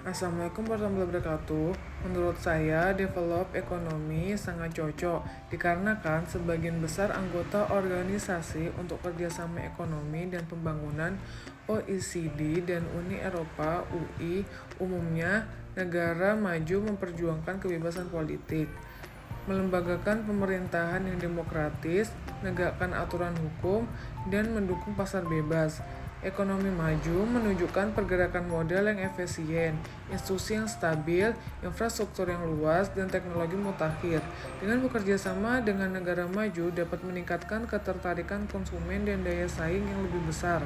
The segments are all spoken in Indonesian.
Assalamualaikum warahmatullahi wabarakatuh. Menurut saya, develop ekonomi sangat cocok dikarenakan sebagian besar anggota organisasi untuk kerjasama ekonomi dan pembangunan OECD dan Uni Eropa (UI) umumnya negara maju memperjuangkan kebebasan politik, melembagakan pemerintahan yang demokratis, menegakkan aturan hukum, dan mendukung pasar bebas. Ekonomi maju menunjukkan pergerakan modal yang efisien, institusi yang stabil, infrastruktur yang luas, dan teknologi mutakhir. Dengan bekerja sama dengan negara maju dapat meningkatkan ketertarikan konsumen dan daya saing yang lebih besar,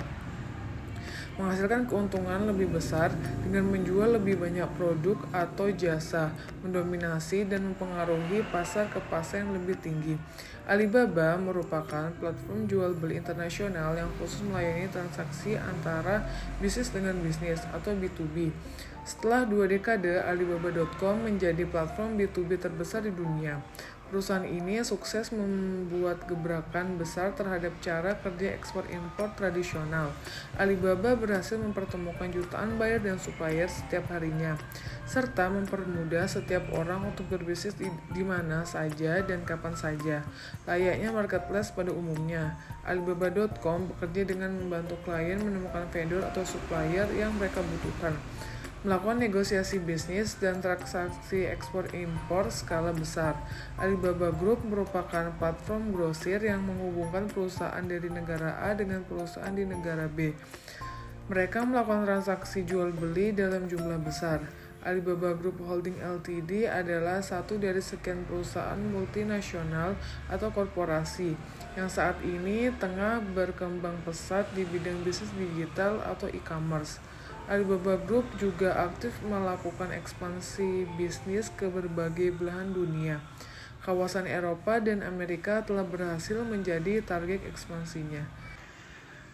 menghasilkan keuntungan lebih besar dengan menjual lebih banyak produk atau jasa, mendominasi dan mempengaruhi pasar ke pasar yang lebih tinggi. Alibaba merupakan platform jual beli internasional yang khusus melayani transaksi antara bisnis dengan bisnis atau B2B. Setelah 2 dekade, Alibaba.com menjadi platform B2B terbesar di dunia. Perusahaan ini sukses membuat gebrakan besar terhadap cara kerja ekspor-impor tradisional. Alibaba berhasil mempertemukan jutaan buyer dan supplier setiap harinya, serta mempermudah setiap orang untuk berbisnis di mana saja dan kapan saja. Layaknya marketplace pada umumnya, Alibaba.com bekerja dengan membantu klien menemukan vendor atau supplier yang mereka butuhkan, melakukan negosiasi bisnis dan transaksi ekspor-impor skala besar. Alibaba Group merupakan platform grosir yang menghubungkan perusahaan dari negara A dengan perusahaan di negara B. Mereka melakukan transaksi jual-beli dalam jumlah besar. Alibaba Group Holding Ltd adalah satu dari sekian perusahaan multinasional atau korporasi yang saat ini tengah berkembang pesat di bidang bisnis digital atau e-commerce. Alibaba Group juga aktif melakukan ekspansi bisnis ke berbagai belahan dunia. Kawasan Eropa dan Amerika telah berhasil menjadi target ekspansinya.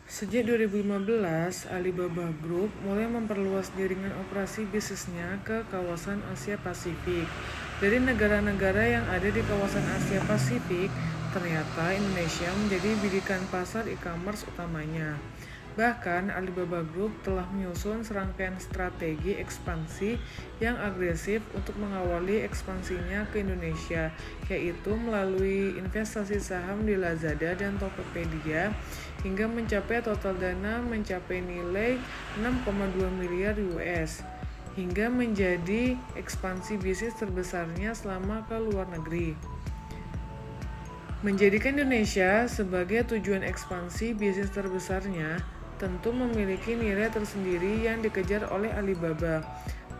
Sejak 2015, Alibaba Group mulai memperluas jaringan operasi bisnisnya ke kawasan Asia Pasifik. Dari negara-negara yang ada di kawasan Asia Pasifik, ternyata Indonesia menjadi bidikan pasar e-commerce utamanya. Bahkan, Alibaba Group telah menyusun serangkaian strategi ekspansi yang agresif untuk mengawali ekspansinya ke Indonesia, yaitu melalui investasi saham di Lazada dan Tokopedia, hingga mencapai total dana mencapai nilai 6,2 miliar US, hingga menjadi ekspansi bisnis terbesarnya selama ke luar negeri. Menjadikan Indonesia sebagai tujuan ekspansi bisnis terbesarnya tentu memiliki nilai tersendiri yang dikejar oleh Alibaba.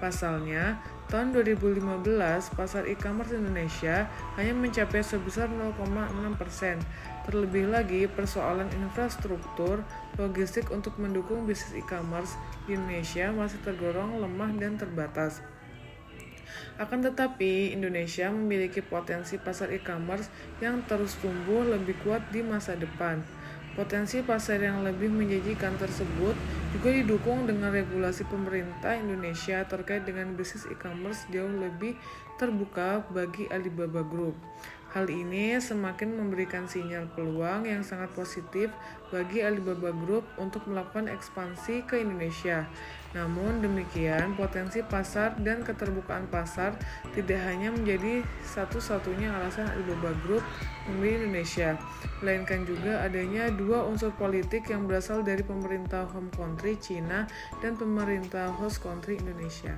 Pasalnya, tahun 2015, pasar e-commerce Indonesia hanya mencapai sebesar 0,6%. Terlebih lagi, persoalan infrastruktur logistik untuk mendukung bisnis e-commerce di Indonesia masih tergolong lemah dan terbatas. Akan tetapi, Indonesia memiliki potensi pasar e-commerce yang terus tumbuh lebih kuat di masa depan. Potensi pasar yang lebih menjanjikan tersebut juga didukung dengan regulasi pemerintah Indonesia terkait dengan bisnis e-commerce jauh lebih terbuka bagi Alibaba Group. Hal ini semakin memberikan sinyal peluang yang sangat positif bagi Alibaba Group untuk melakukan ekspansi ke Indonesia. Namun demikian, potensi pasar dan keterbukaan pasar tidak hanya menjadi satu-satunya alasan Alibaba Group memilih Indonesia, melainkan juga adanya dua unsur politik yang berasal dari pemerintah home country China dan pemerintah host country Indonesia.